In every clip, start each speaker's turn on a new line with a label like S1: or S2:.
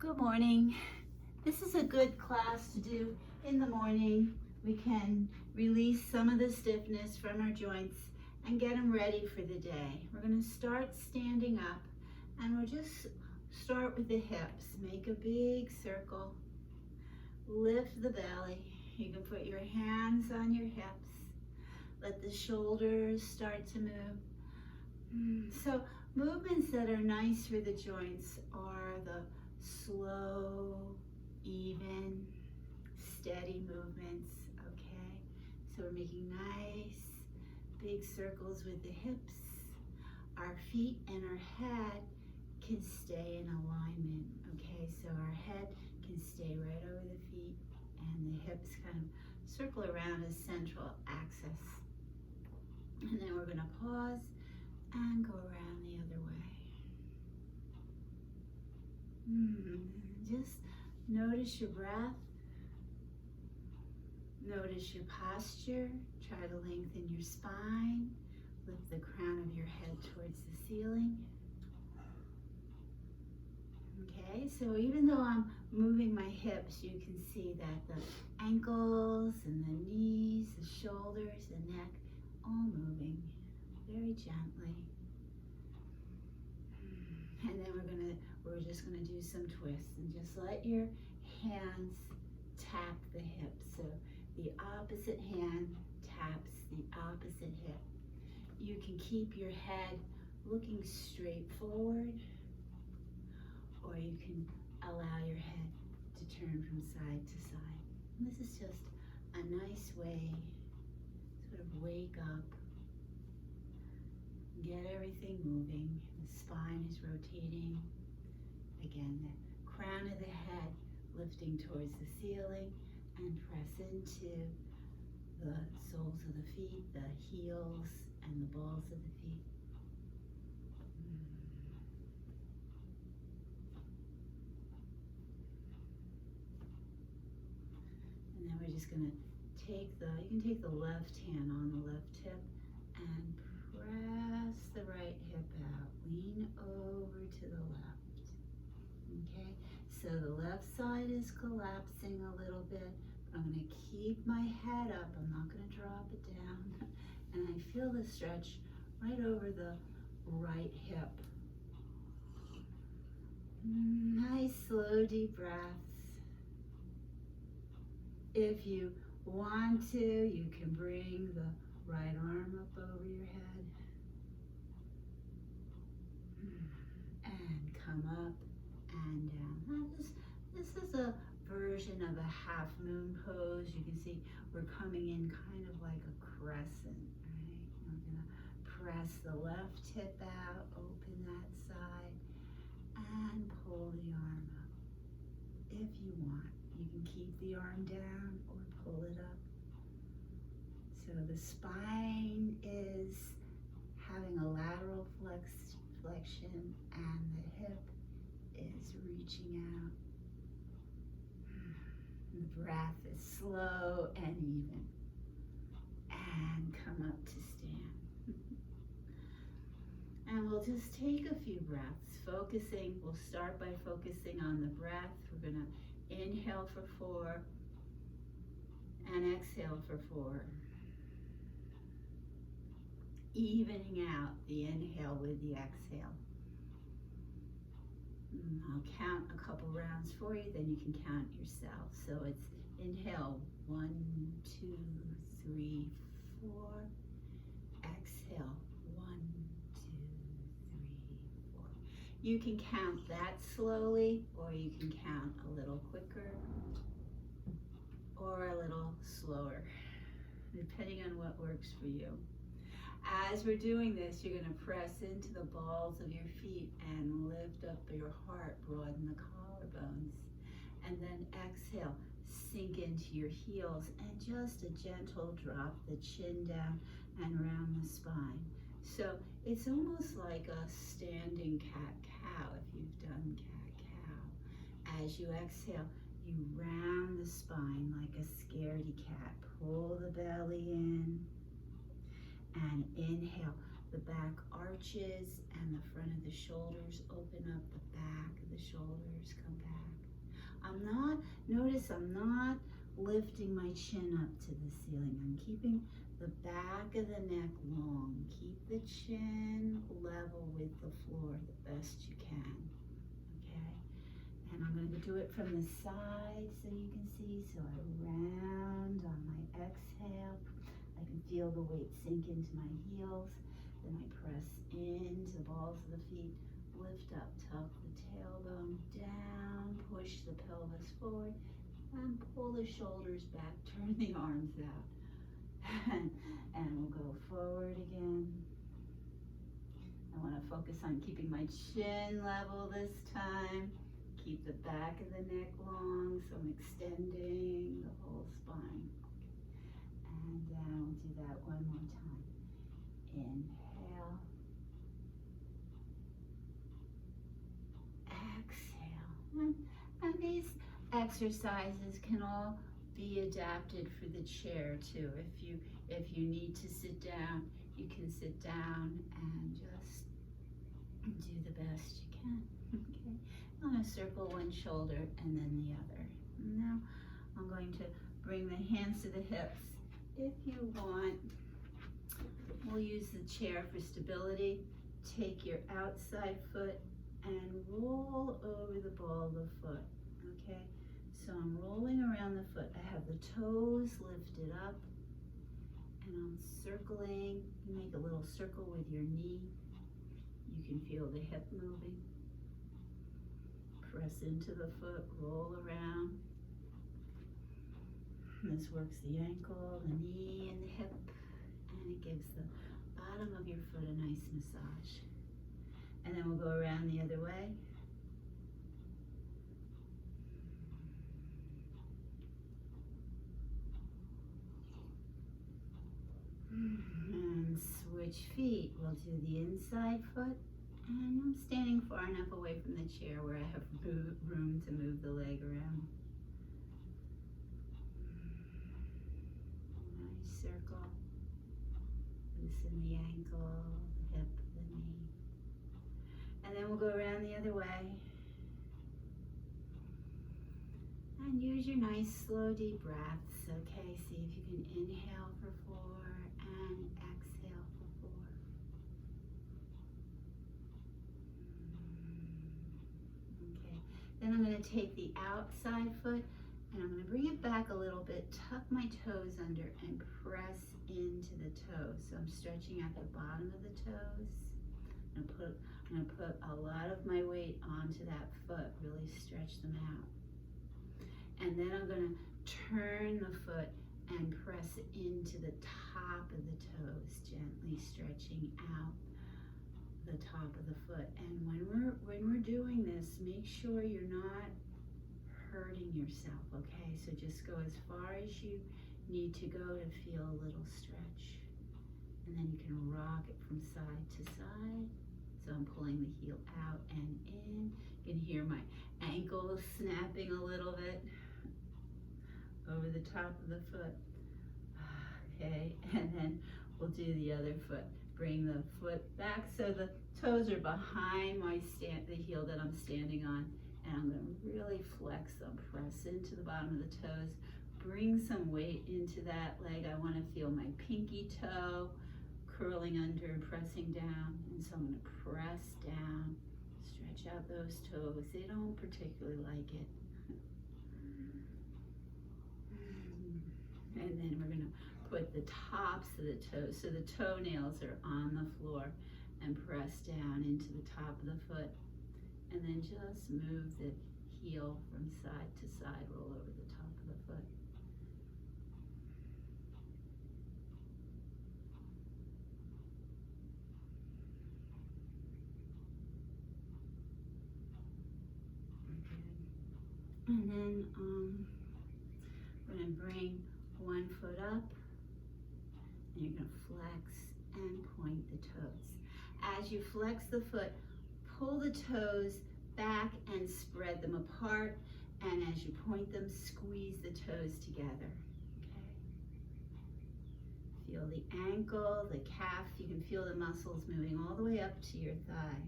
S1: Good morning. This is a good class to do in the morning. We can release some of the stiffness from our joints and get them ready for the day. We're going to start standing up, and we'll just start with the hips. Make a big circle. Lift the belly. You can put your hands on your hips. Let the shoulders start to move. So movements that are nice for the joints are the slow, even, steady movements, okay? So we're making nice big circles with the hips. Our feet and our head can stay in alignment, okay? So our head can stay right over the feet and the hips kind of circle around a central axis. And then we're gonna pause and go around the other way. Just notice your breath. Notice your posture. Try to lengthen your spine. Lift the crown of your head towards the ceiling. Okay, so even though I'm moving my hips, you can see that the ankles and the knees, the shoulders, the neck, all moving very gently. And then we're just gonna do some twists, and just let your hands tap the hips. So the opposite hand taps the opposite hip. You can keep your head looking straight forward, or you can allow your head to turn from side to side. And this is just a nice way to sort of wake up, get everything moving. The spine is rotating. Again, the crown of the head lifting towards the ceiling, and press into the soles of the feet, the heels, and the balls of the feet. And then we're just gonna you can take the left hand on the left hip and press the right hip out. Lean over to the left. Okay, so the left side is collapsing a little bit, but I'm going to keep my head up. I'm not going to drop it down. And I feel the stretch right over the right hip. Nice, slow, deep breaths. If you want to, you can bring the right arm up over your head. And come up and down. Now this is a version of a half moon pose. You can see we're coming in kind of like a crescent, right? We're gonna press the left hip out, open that side, and pull the arm up. If you want, you can keep the arm down or pull it up. So the spine is having a lateral flexion, and the hip is reaching out. The breath is slow and even. And come up to stand. And we'll just take a few breaths, focusing. We'll start by focusing on the breath. We're gonna inhale for 4 and exhale for 4. Evening out the inhale with the exhale. I'll count a couple rounds for you, then you can count yourself. So it's inhale, 1, 2, 3, 4. Exhale, 1, 2, 3, 4. You can count that slowly, or you can count a little quicker, or a little slower, depending on what works for you. As we're doing this, you're going to press into the balls of your feet and lift up your heart, broaden the collarbones. And then exhale, sink into your heels, and just a gentle drop the chin down and around the spine. So it's almost like a standing cat-cow if you've done cat-cow. As you exhale, you round the spine like a scaredy cat. Pull the belly in. And inhale, the back arches and the front of the shoulders open up, the back of the shoulders come back. Notice I'm not lifting my chin up to the ceiling. I'm keeping the back of the neck long. Keep the chin level with the floor the best you can, okay? And I'm going to do it from the side so you can see. So I round on my exhale. I can feel the weight sink into my heels. Then I press into the balls of the feet. Lift up, tuck the tailbone down, push the pelvis forward, and pull the shoulders back, turn the arms out. And we'll go forward again. I want to focus on keeping my chin level this time. Keep the back of the neck long, so I'm extending the whole spine. And we'll do that one more time. Inhale. Exhale. And these exercises can all be adapted for the chair too. If you need to sit down, you can sit down and just do the best you can. Okay. I'm going to circle one shoulder and then the other. Now I'm going to bring the hands to the hips. If you want, we'll use the chair for stability. Take your outside foot and roll over the ball of the foot, okay? So I'm rolling around the foot. I have the toes lifted up, and I'm circling. You make a little circle with your knee. You can feel the hip moving. Press into the foot, roll around. This works the ankle, the knee, and the hip, and it gives the bottom of your foot a nice massage. And then we'll go around the other way. And switch feet. We'll do the inside foot. And I'm standing far enough away from the chair where I have room to move the leg around. Nice circle. Loosen the ankle, the hip, the knee. And then we'll go around the other way. And use your nice slow deep breaths, okay? See if you can inhale for 4 and exhale for 4. Okay, then I'm going to take the outside foot and I'm going to bring it back a little bit, tuck my toes under and press into the toes. So I'm stretching at the bottom of the toes. I'm going to put a lot of my weight onto that foot, really stretch them out. And then I'm going to turn the foot and press into the top of the toes, gently stretching out the top of the foot. And when we're doing this, make sure you're not hurting yourself, okay? So just go as far as you need to go to feel a little stretch. And then you can rock it from side to side. So I'm pulling the heel out and in. You can hear my ankle snapping a little bit over the top of the foot. Okay, and then we'll do the other foot. Bring the foot back so the toes are behind the heel that I'm standing on. And I'm going to really flex them, press into the bottom of the toes. Bring some weight into that leg. I want to feel my pinky toe curling under and pressing down. And so I'm going to press down, stretch out those toes. They don't particularly like it. And then we're going to put the tops of the toes, so the toenails are on the floor, and press down into the top of the foot. And then just move the heel from side to side, roll over the top of the foot. Okay. And then I'm going to bring one foot up, and you're going to flex and point the toes. As you flex the foot, pull the toes back and spread them apart, and as you point them, squeeze the toes together. Okay. Feel the ankle, the calf. You can feel the muscles moving all the way up to your thigh.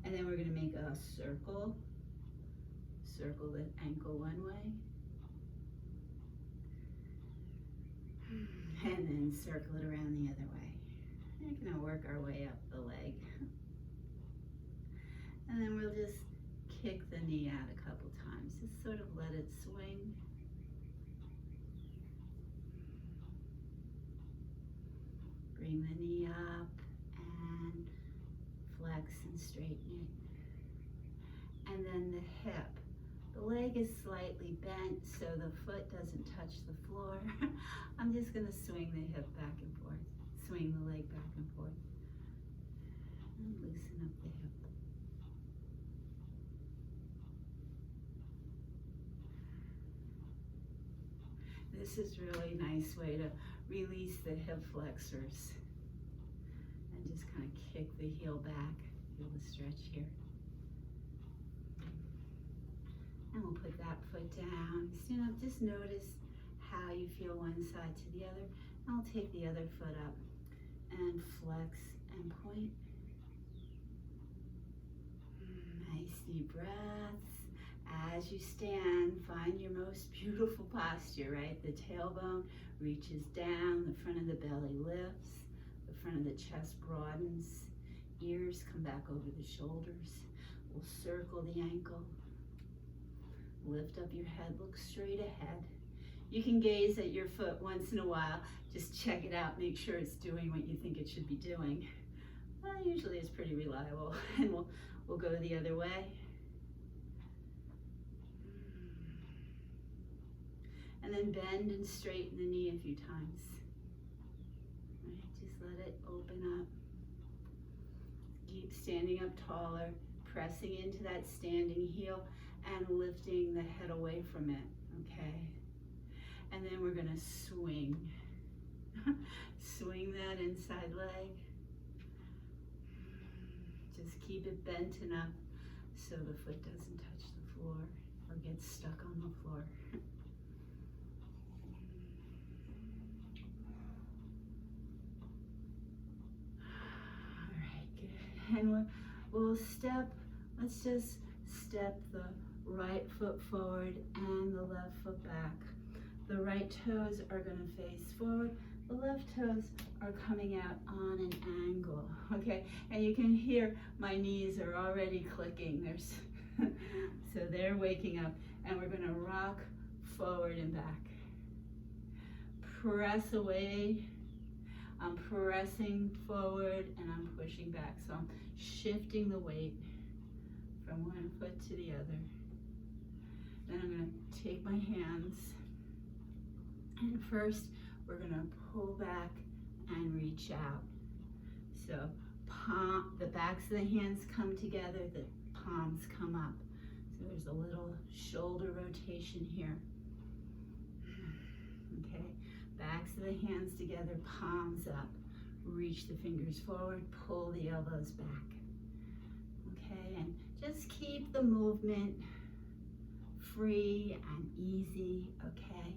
S1: And then we're going to make a circle. circle the ankle one way. And then circle it around the other way. We're gonna work our way up the leg. And then we'll just kick the knee out a couple times. Just sort of let it swing. Bring the knee up and flex and straighten it. And then the hip. The leg is slightly bent so the foot doesn't touch the floor. I'm just going to swing the hip back and forth. Swing the leg back and forth. And loosen up the hip. This is really a nice way to release the hip flexors. And just kind of kick the heel back. Feel the stretch here. And we'll put that foot down. Stand up, just notice how you feel one side to the other. And I'll take the other foot up and flex and point. Nice deep breaths. As you stand, find your most beautiful posture, right? The tailbone reaches down, the front of the belly lifts, the front of the chest broadens, ears come back over the shoulders. We'll circle the ankle. Lift up your head, look straight ahead. You can gaze at your foot once in a while. Just check it out, make sure it's doing what you think it should be doing. Well, usually it's pretty reliable. And we'll go the other way. And then bend and straighten the knee a few times. Right, just let it open up. Keep standing up taller, pressing into that standing heel and lifting the head away from it, okay? And then we're gonna swing. Swing that inside leg. Just keep it bent enough so the foot doesn't touch the floor or get stuck on the floor. All right, good. And we'll step, let's just step the right foot forward and the left foot back. The right toes are going to face forward. The left toes are coming out on an angle, okay? And you can hear my knees are already clicking. So they're waking up. And we're going to rock forward and back. Press away. I'm pressing forward and I'm pushing back. So I'm shifting the weight from one foot to the other. Then I'm going to take my hands and first we're going to pull back and reach out. So the backs of the hands come together, the palms come up. So there's a little shoulder rotation here. Okay, backs of the hands together, palms up. Reach the fingers forward, pull the elbows back. Okay, and just keep the movement free and easy, okay?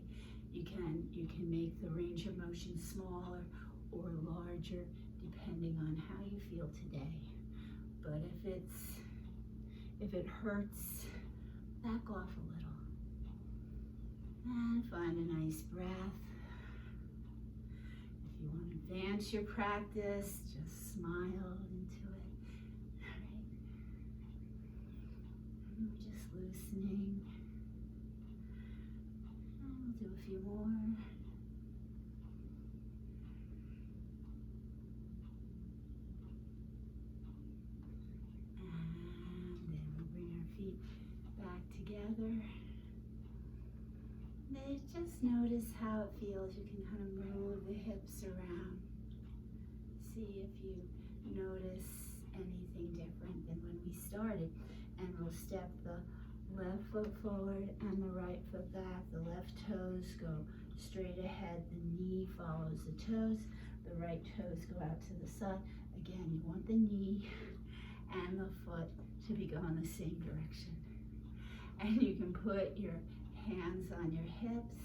S1: You can make the range of motion smaller or larger depending on how you feel today. But if it hurts, back off a little. And find a nice breath. If you want to advance your practice, just smile into it. All right. And we're just loosening. And we'll do a few more. And then we'll bring our feet back together. Just notice how it feels. You can kind of move the hips around. See if you notice anything different than when we started. And we'll step the left foot forward and the right foot back. The left toes go straight ahead. The knee follows the toes. The right toes go out to the side. Again, you want the knee and the foot to be going the same direction. And you can put your hands on your hips,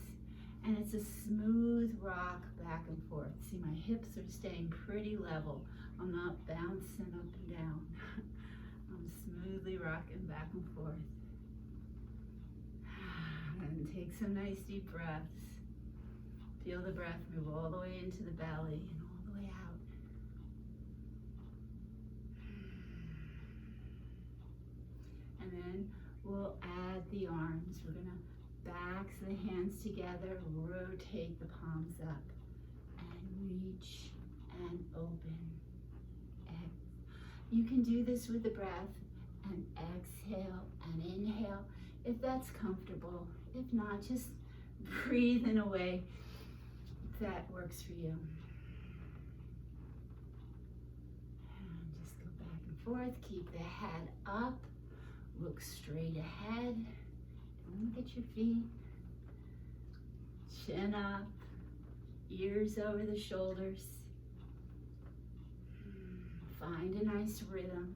S1: and it's a smooth rock back and forth. See, my hips are staying pretty level. I'm not bouncing up and down. I'm smoothly rocking back and forth. Take some nice deep breaths. Feel the breath move all the way into the belly and all the way out. And then we'll add the arms. We're gonna back the hands together, rotate the palms up, and reach and open. You can do this with the breath, and exhale and inhale if that's comfortable. If not, just breathe in a way that works for you. And just go back and forth. Keep the head up. Look straight ahead. Don't look at your feet. Chin up. Ears over the shoulders. Find a nice rhythm.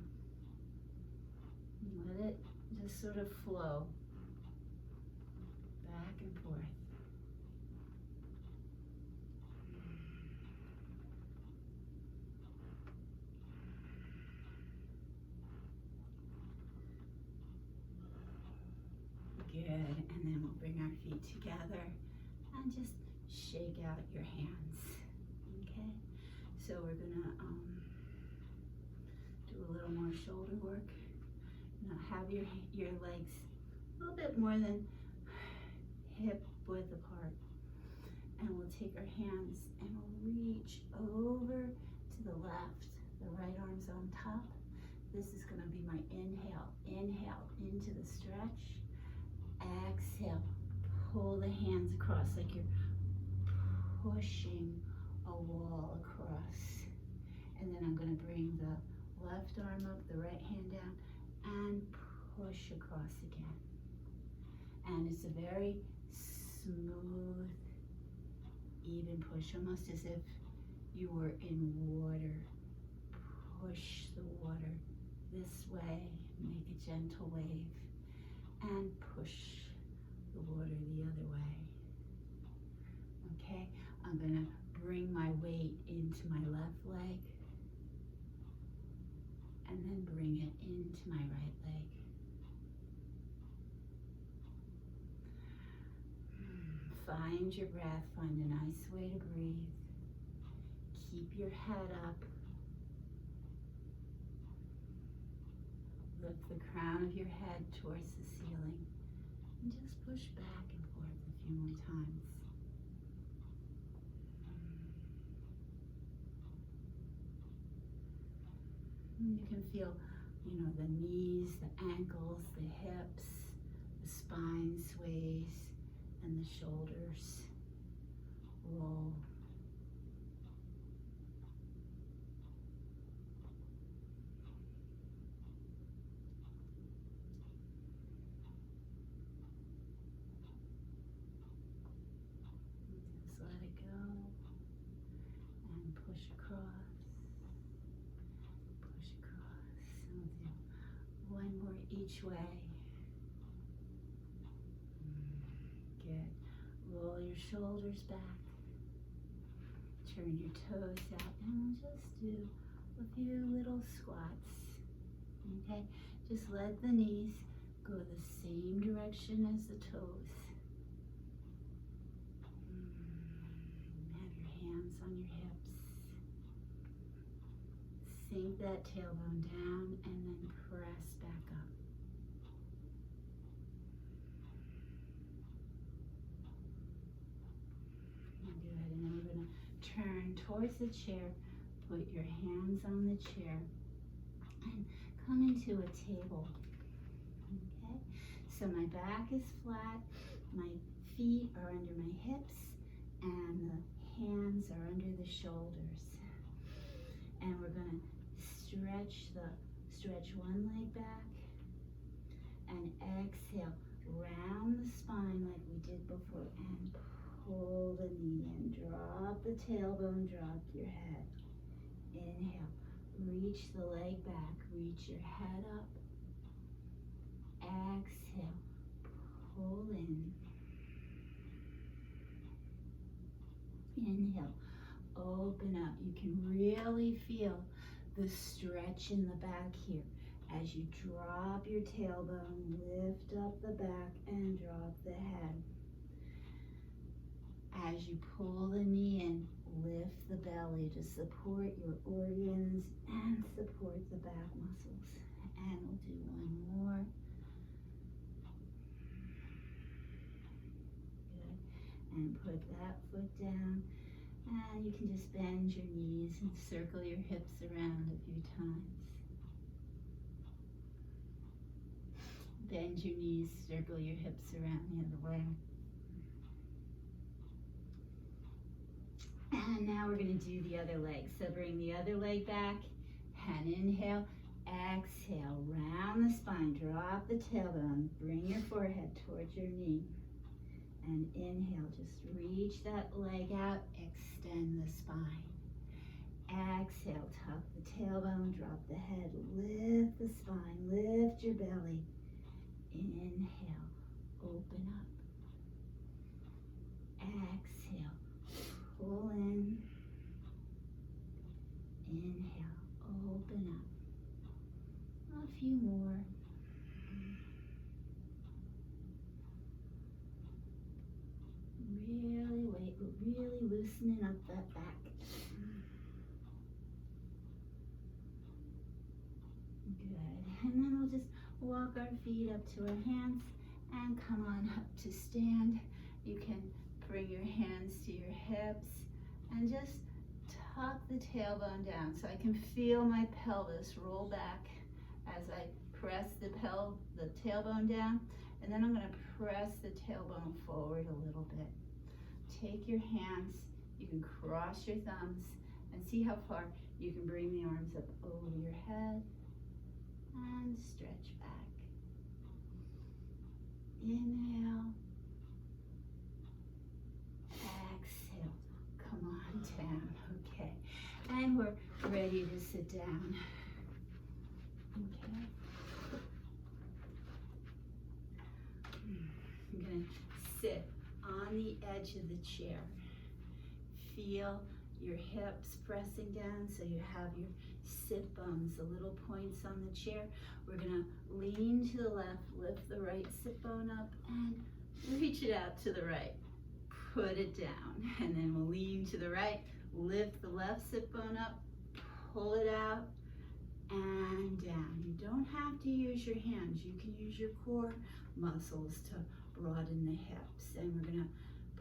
S1: Let it just sort of flow back and forth. Good, and then we'll bring our feet together and just shake out your hands, okay? So we're gonna do a little more shoulder work. Now have your legs a little bit more than hip width apart. And we'll take our hands and we'll reach over to the left. The right arm's on top. This is gonna be my inhale. Inhale into the stretch. Exhale, pull the hands across like you're pushing a wall across. And then I'm gonna bring the left arm up, the right hand down, and push across again. And it's a very smooth, even push, almost as if you were in water. Push the water this way, make a gentle wave, and push the water the other way. Okay, I'm gonna bring my weight into my left leg, and then bring it into my right leg. Find your breath, find a nice way to breathe. Keep your head up. Lift the crown of your head towards the ceiling. And just push back and forth a few more times. And you can feel, the knees, the ankles, the hips, the spine sways, and the shoulders roll. Just let it go and push across. Push across. And we'll do one more each way. Good. Roll your shoulders back. Turn your toes out, and we'll just do a few little squats. Okay? Just let the knees go the same direction as the toes. Have your hands on your hips. Sink that tailbone down and then press back up. Good, and then we're going to turn towards the chair, put your hands on the chair, and come into a table. Okay, so my back is flat, my feet are under my hips, and the hands are under the shoulders. And we're going to stretch one leg back, and exhale, round the spine like we did before, and pull the knee in, drop the tailbone, drop your head. Inhale, reach the leg back, reach your head up. Exhale, pull in. Inhale, open up. You can really feel the stretch in the back here. As you drop your tailbone, lift up the back and drop the head. As you pull the knee in, lift the belly to support your organs and support the back muscles. And we'll do one more. Good. And put that foot down. And you can just bend your knees and circle your hips around a few times. Bend your knees, circle your hips around the other way. And now we're going to do the other leg. So bring the other leg back and inhale, exhale, round the spine, drop the tailbone, bring your forehead towards your knee. And inhale, just reach that leg out, extend the spine. Exhale, tuck the tailbone, drop the head, lift the spine, lift your belly. Inhale, open up. Exhale, pull in. Inhale, open up. A few more. Really loosening up that back. Good. And then we'll just walk our feet up to our hands and come on up to stand. You can bring your hands to your hips and just tuck the tailbone down so I can feel my pelvis roll back as I press the tailbone down. And then I'm going to press the tailbone forward a little bit. Take your hands, you can cross your thumbs and see how far you can bring the arms up over your head and stretch back. Inhale, exhale, come on down, okay. And we're ready to sit down, okay. I'm gonna sit on the edge of the chair. Feel your hips pressing down so you have your sit bones, the little points on the chair. We're gonna lean to the left, lift the right sit bone up and reach it out to the right. Put it down, and then we'll lean to the right, lift the left sit bone up, pull it out and down. You don't have to use your hands. You can use your core muscles to broaden the hips. And we're gonna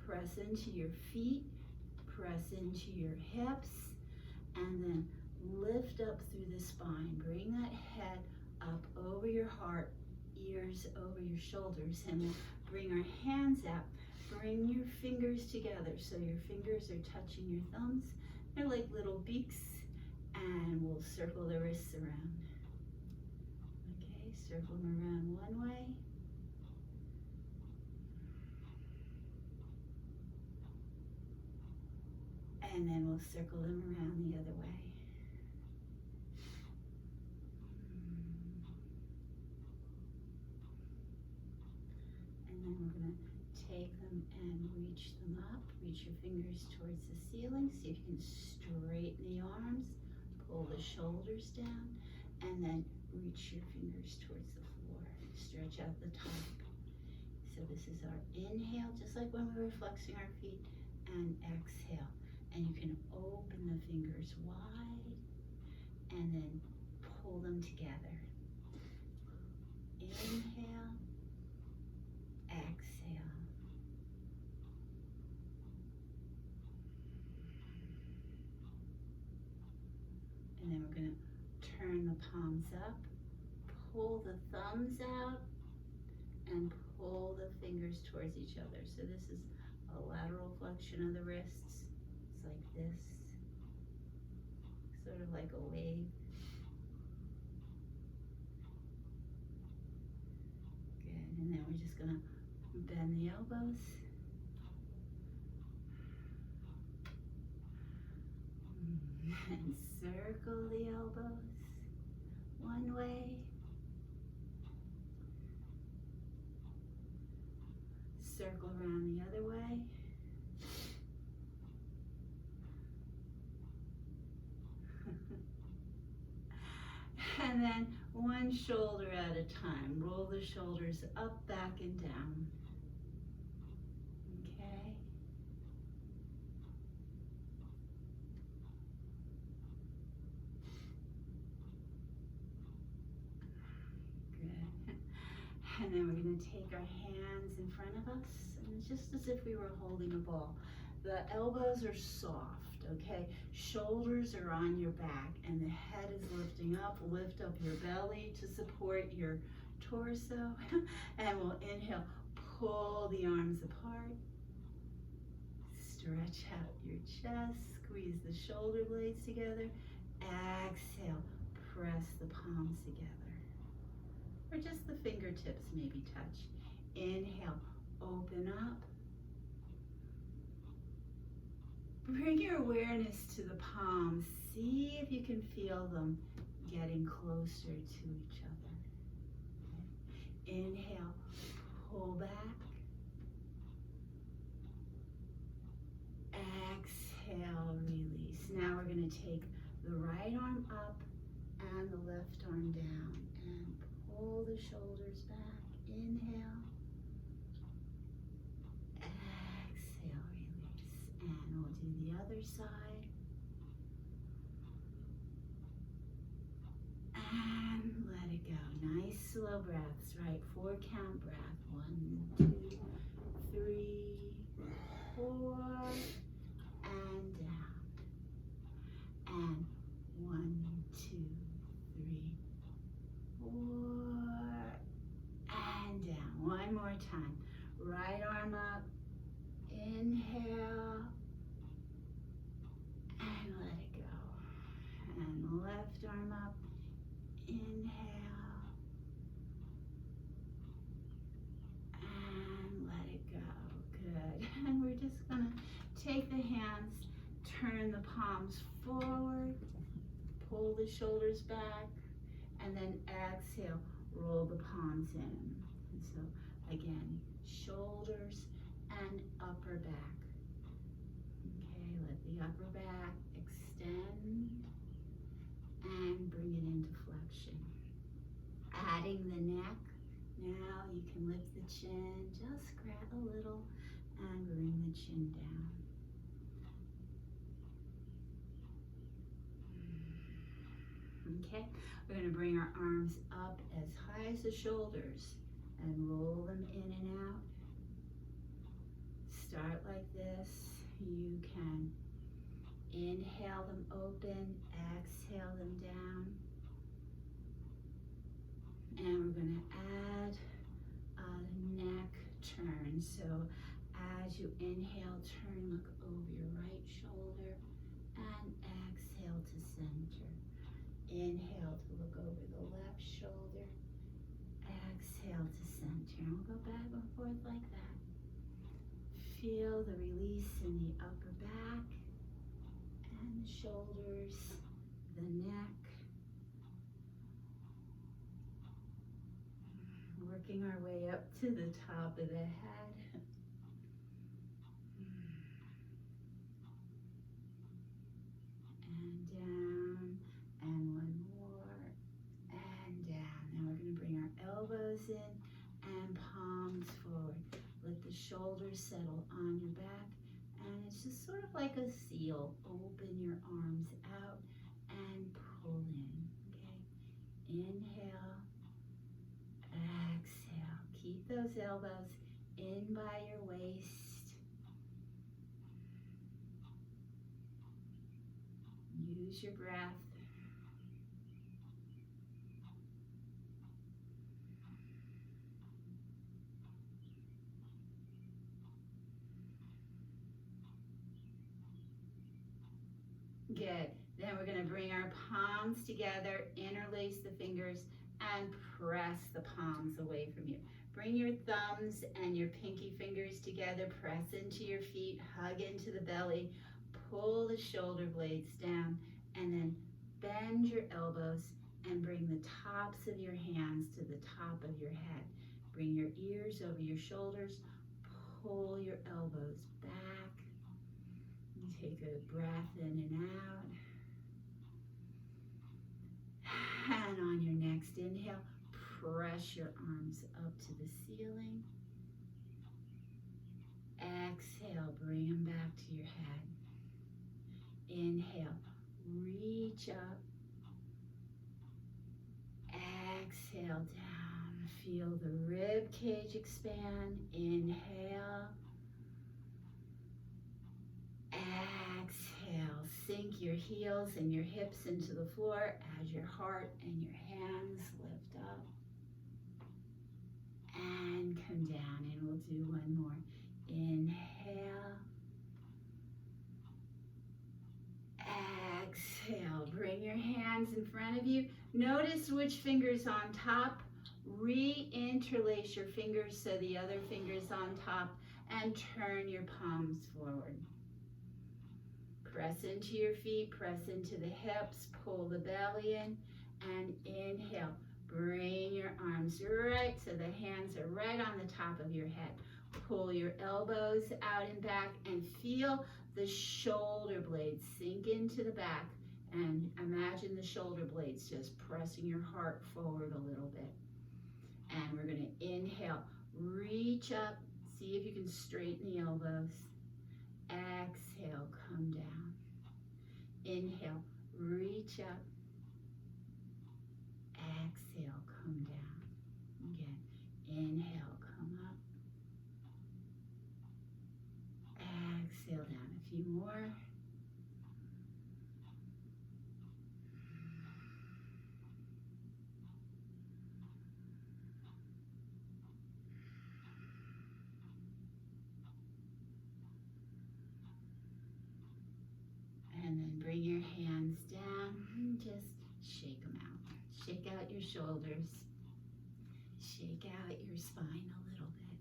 S1: press into your feet, press into your hips, and then lift up through the spine. Bring that head up over your heart, ears over your shoulders, and we'll bring our hands out. Bring your fingers together so your fingers are touching your thumbs. They're like little beaks, and we'll circle the wrists around. Okay, circle them around one way. And then we'll circle them around the other way. And then we're going to take them and reach them up. Reach your fingers towards the ceiling. See if you can straighten the arms. Pull the shoulders down. And then reach your fingers towards the floor. Stretch out the top. So this is our inhale, just like when we were flexing our feet. And exhale. And you can open the fingers wide and then pull them together. Inhale, exhale. And then we're going to turn the palms up, pull the thumbs out, and pull the fingers towards each other. So this is a lateral flexion of the wrists. Like this, sort of like a wave. Good, and then we're just gonna bend the elbows. And circle the elbows one way. Circle around the other way. And then one shoulder at a time. Roll the shoulders up, back, and down. Okay. And then we're going to take our hands in front of us, and it's just as if we were holding a ball. The elbows are soft, okay? Shoulders are on your back, and the head is lifting up. Lift up your belly to support your torso. And we'll inhale, pull the arms apart. Stretch out your chest, squeeze the shoulder blades together. Exhale, press the palms together. Or just the fingertips maybe touch. Inhale, open up. Bring your awareness to the palms. See if you can feel them getting closer to each other. Inhale, pull back. Exhale, release. Now we're going to take the right arm up and the left arm down and pull the shoulders back. Inhale. Exhale, release. And we'll do the other side. And let it go. Nice slow breaths, right? 4 count breath. 1, 2, 3, 4. And down. And 1, 2, 3, 4. And down. One more time. Right arm up. Inhale. And let it go. And left arm up. Inhale. And let it go. Good. And we're just going to take the hands, turn the palms forward, pull the shoulders back, and then exhale, roll the palms in. And so again, shoulders and upper back. Okay, let the upper back extend and bring it into flexion. Adding the neck. Now you can lift the chin, just scratch a little and bring the chin down. Okay, we're going to bring our arms up as high as the shoulders and roll them in and out. Start like this. You can inhale them open, exhale them down. And we're going to add a neck turn. So as you inhale, turn, look over your right shoulder and exhale to center. Inhale to look over the left shoulder. Exhale to center. And we'll go back and forth like that. Feel the release in the upper back and the shoulders, the neck. Working our way up to the top of the head. And down. And one more. And down. Now we're going to bring our elbows in and palms forward. Let the shoulders settle on your back. And it's just sort of like a seal. Open your arms out and pull in. Okay. Inhale. Exhale. Keep those elbows in by your waist. Use your breath. Good. Then we're going to bring our palms together, interlace the fingers, and press the palms away from you. Bring your thumbs and your pinky fingers together, press into your feet, hug into the belly, pull the shoulder blades down, and then bend your elbows and bring the tops of your hands to the top of your head. Bring your ears over your shoulders, pull your elbows back. Take a breath in and out. And on your next inhale, press your arms up to the ceiling. Exhale, bring them back to your head. Inhale, reach up. Exhale, down. feel the rib cage expand. Inhale. Exhale. Sink your heels and your hips into the floor as your heart and your hands lift up. And come down, and we'll do one more. Inhale. Exhale. Bring your hands in front of you. Notice which finger's on top. Re-interlace your fingers so the other finger's on top, and turn your palms forward. Press into your feet, press into the hips, pull the belly in, and inhale. Bring your arms right so the hands are right on the top of your head. Pull your elbows out and back and feel the shoulder blades sink into the back, and imagine the shoulder blades just pressing your heart forward a little bit. And we're going to inhale, reach up, see if you can straighten the elbows. Exhale, come down. Inhale, reach up. Exhale, come down. Again, inhale, come up. Exhale down. A few more. And then bring your hands down and just shake them out. Shake out your shoulders. Shake out your spine a little bit.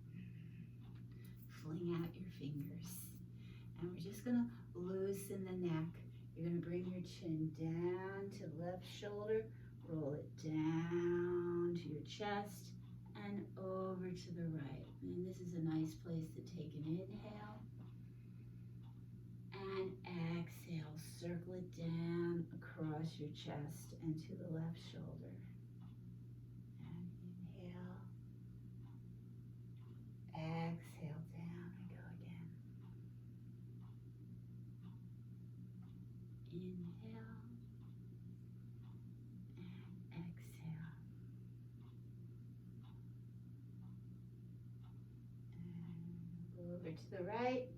S1: Fling out your fingers. And we're just gonna loosen the neck. You're gonna bring your chin down to the left shoulder, roll it down to your chest and over to the right. And this is a nice place to take an inhale. And exhale, circle it down across your chest and to the left shoulder. And inhale. Exhale down and go again. Inhale. And exhale. And go over to the right.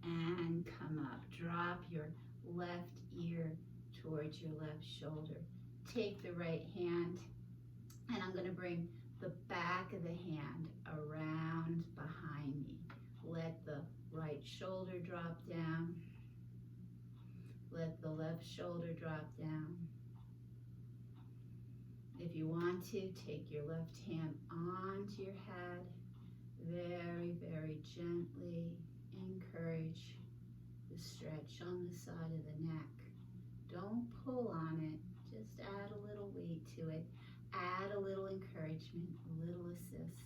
S1: And come up. Drop your left ear towards your left shoulder. Take the right hand, and I'm going to bring the back of the hand around behind me. Let the right shoulder drop down. Let the left shoulder drop down. If you want to, take your left hand onto your head. Very, very gently encourage the stretch on the side of the neck. Don't pull on it, just add a little weight to it. Add a little encouragement, a little assist.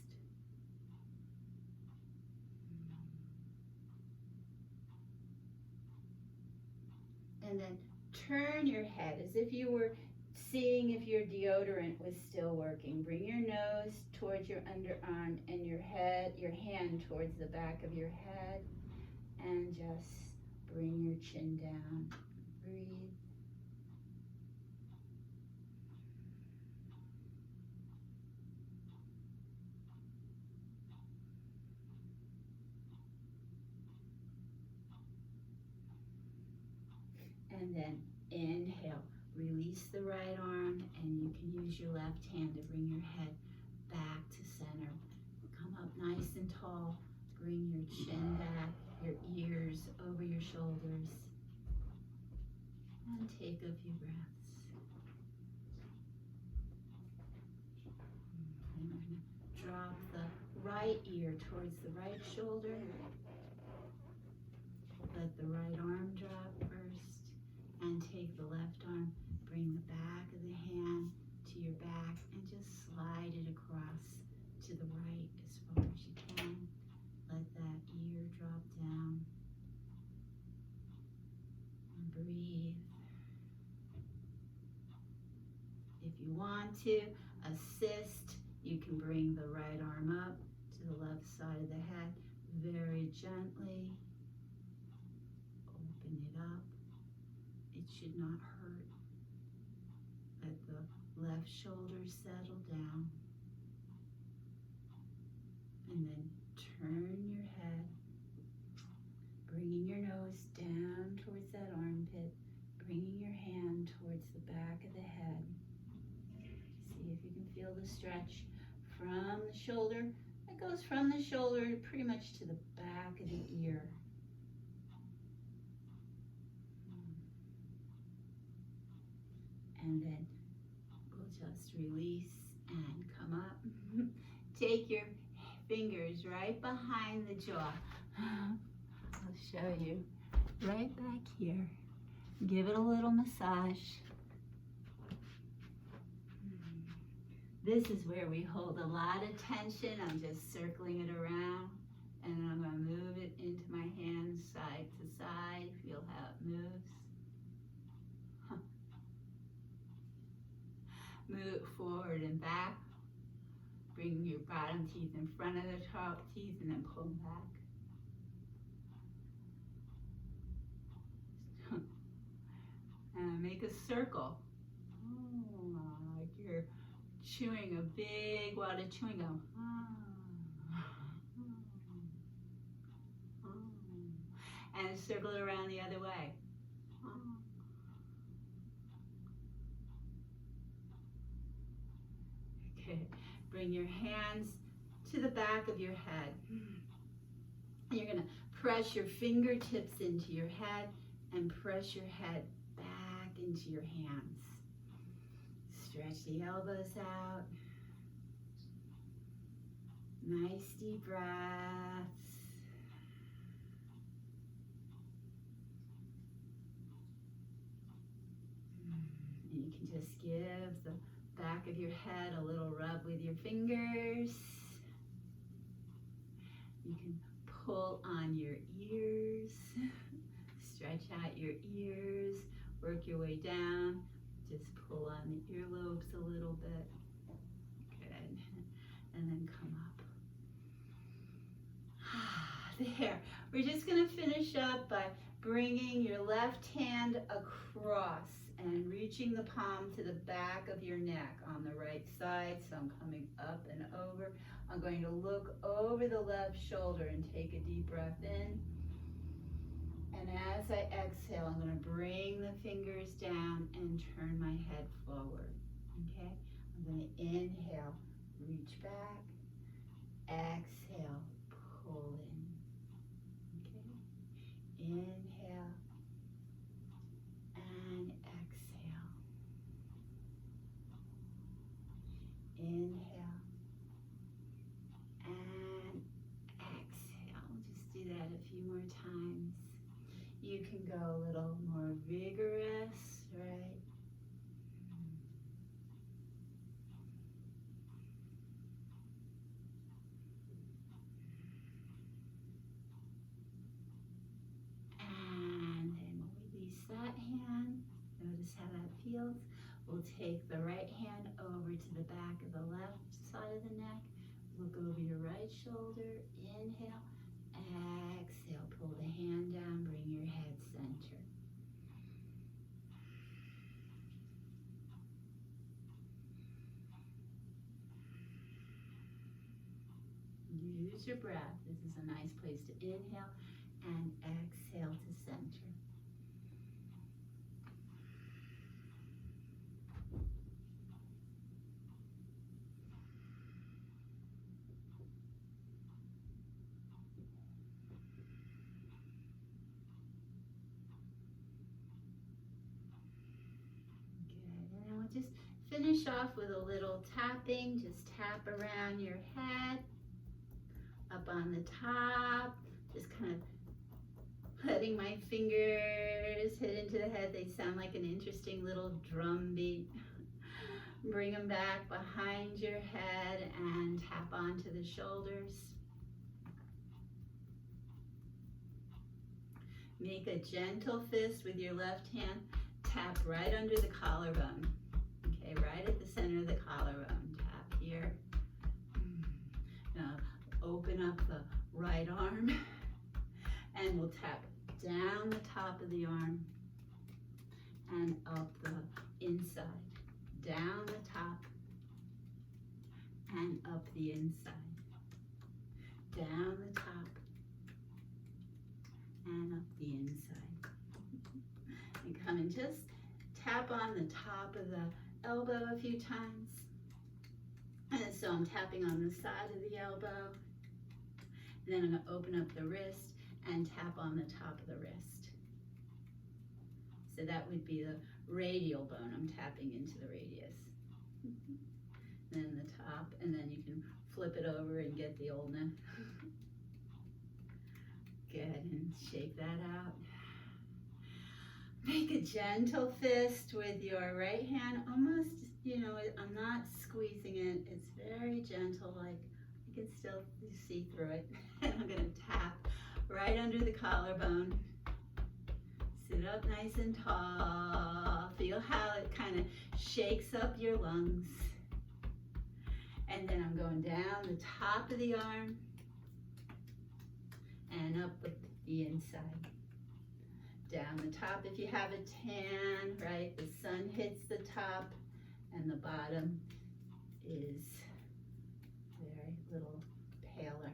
S1: And then turn your head as if you were seeing if your deodorant was still working. Bring your nose towards your underarm and your hand towards the back of your head. And just bring your chin down. Breathe. And then inhale. Release the right arm, and you can use your left hand to bring your head back to center. Come up nice and tall. Bring your chin back, your ears over your shoulders. And take a few breaths. And we're going to drop the right ear towards the right shoulder. Let the right arm drop first. And take the left arm, bring the back of the hand to your back, and just slide it across to the right as far as you can. Let that ear drop down. And breathe. If you want to assist, you can bring the right arm up to the left side of the head very gently. Open it up. It should not hurt. Let the shoulders settle down. And then turn your head, bringing your nose down towards that armpit, bringing your hand towards the back of the head. See if you can feel the stretch from the shoulder. It goes from the shoulder pretty much to the back of the ear. And then we'll just release and come up. Take your fingers right behind the jaw. I'll show you right back here. Give it a little massage. This is where we hold a lot of tension. I'm just circling it around, and I'm going to move it into my hands side to side. Feel how it moves. Move it forward and back. Bring your bottom teeth in front of the top teeth and then pull them back. And make a circle. Like you're chewing a big wad of chewing gum. And circle it around the other way. Okay, bring your hands to the back of your head. You're going to press your fingertips into your head and press your head back into your hands. Stretch the elbows out. Nice deep breaths. And you can just give the back of your head a little rub with your fingers. You can pull on your ears. Stretch out your ears. Work your way down. Just pull on the earlobes a little bit. Good. And then come up. There. We're just going to finish up by bringing your left hand across and reaching the palm to the back of your neck on the right side. So I'm coming up and over. I'm going to look over the left shoulder and take a deep breath in. And as I exhale, I'm going to bring the fingers down and turn my head forward. Okay? I'm going to inhale, reach back, exhale, pull in. Okay? Inhale and exhale. Inhale and exhale. Just do that a few more times. You can go a little more vigorous, right? And then we'll release that hand. Notice how that feels. We'll take the right hand over to the back of the left side of the neck. Look over your right shoulder. Inhale. Exhale, pull the hand down, bring your head center. Use your breath. This is a nice place to inhale and exhale to center. Just finish off with a little tapping. Just tap around your head, up on the top. Just kind of letting my fingers hit into the head. They sound like an interesting little drum beat. Bring them back behind your head and tap onto the shoulders. Make a gentle fist with your left hand. Tap right under the collarbone. Okay, right at the center of the collarbone. Tap here. Now open up the right arm and we'll tap down the top of the arm and up the inside. Down the top and up the inside. Down the top and up the inside. And come and just tap on the top of the elbow a few times. And so I'm tapping on the side of the elbow. And then I'm going to open up the wrist and tap on the top of the wrist. So that would be the radial bone. I'm tapping into the radius. Then the top, and then you can flip it over and get the ulna. Good, and shake that out. Make a gentle fist with your right hand, almost, you know, I'm not squeezing it. It's very gentle, like you can still see through it. And I'm gonna tap right under the collarbone. Sit up nice and tall. Feel how it kind of shakes up your lungs. And then I'm going down the top of the arm and up the inside. Down the top, if you have a tan, right, the sun hits the top and the bottom is very little paler.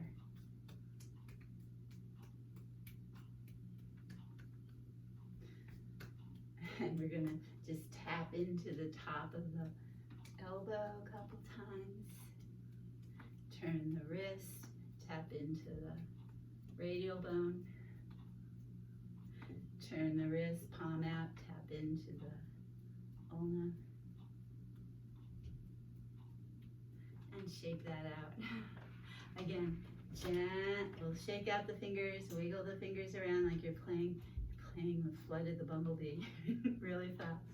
S1: And we're gonna just tap into the top of the elbow a couple times. Turn the wrist, tap into the radial bone. Turn the wrist, palm out, tap into the ulna. And shake that out. Again, gentle, shake out the fingers, wiggle the fingers around like you're playing the Flight of the Bumblebee really fast.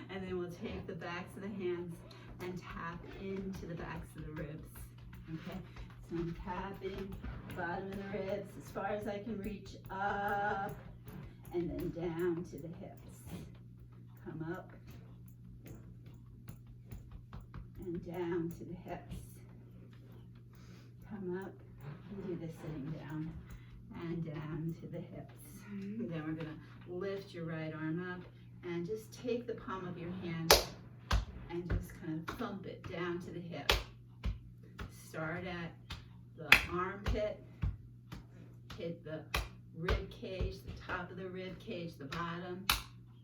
S1: And then we'll take the backs of the hands and tap into the backs of the ribs. Okay, so I'm tapping bottom of the ribs as far as I can reach up and then down to the hips. Come up and down to the hips. Come up and do the sitting down and down to the hips. Then we're gonna lift your right arm up and just take the palm of your hand and just kind of thump it down to the hip. Start at the armpit, hit the rib cage, the top of the rib cage, the bottom,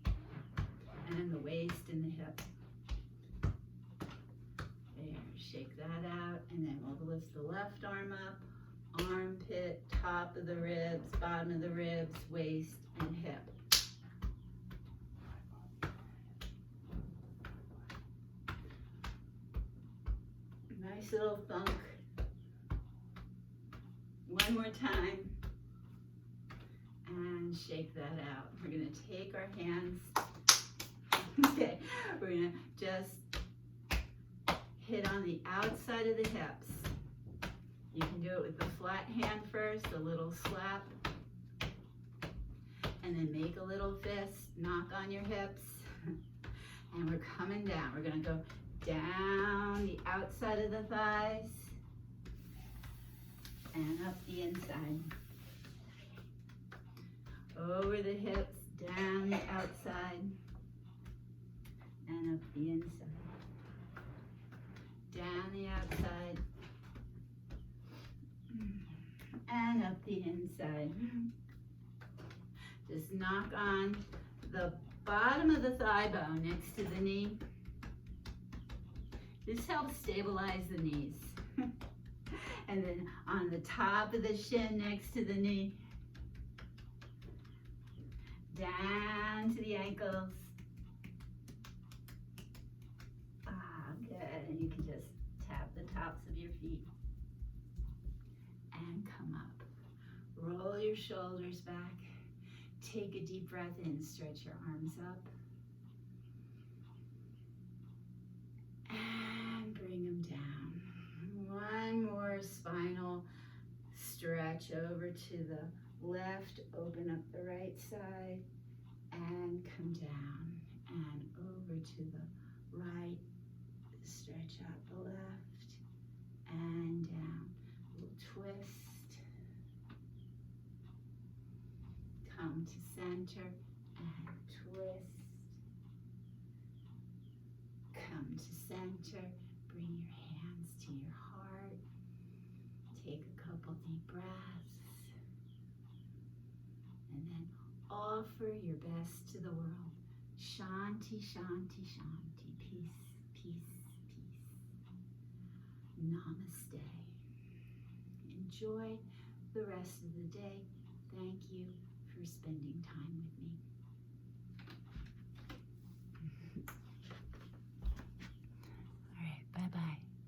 S1: and then the waist and the hip. There, shake that out, and then we'll lift the left arm up, armpit, top of the ribs, bottom of the ribs, waist, and hip. Nice little thunk. One more time. And shake that out. We're gonna take our hands. Okay, we're gonna just hit on the outside of the hips. You can do it with the flat hand first, a little slap. And then make a little fist, knock on your hips. And we're coming down. We're gonna go down the outside of the thighs and up the inside. Over the hips, down the outside and up the inside. Down the outside and up the inside. Just knock on the bottom of the thigh bone next to the knee. This helps stabilize the knees. And then on the top of the shin next to the knee. Down to the ankles. Good. And you can just tap the tops of your feet. And come up. Roll your shoulders back. Take a deep breath in. Stretch your arms up. And bring them down. One more spinal stretch over to the left. Open up the right side. And come down. And over to the right. Stretch out the left. And down. We'll twist. Come to center and twist. Come to center. Bring your hands hands to your heart. Take a couple deep breaths. And then offer your best to the world. Shanti, shanti, shanti. Peace, peace, peace. Namaste. Enjoy the rest of the day. Thank you for spending time with me.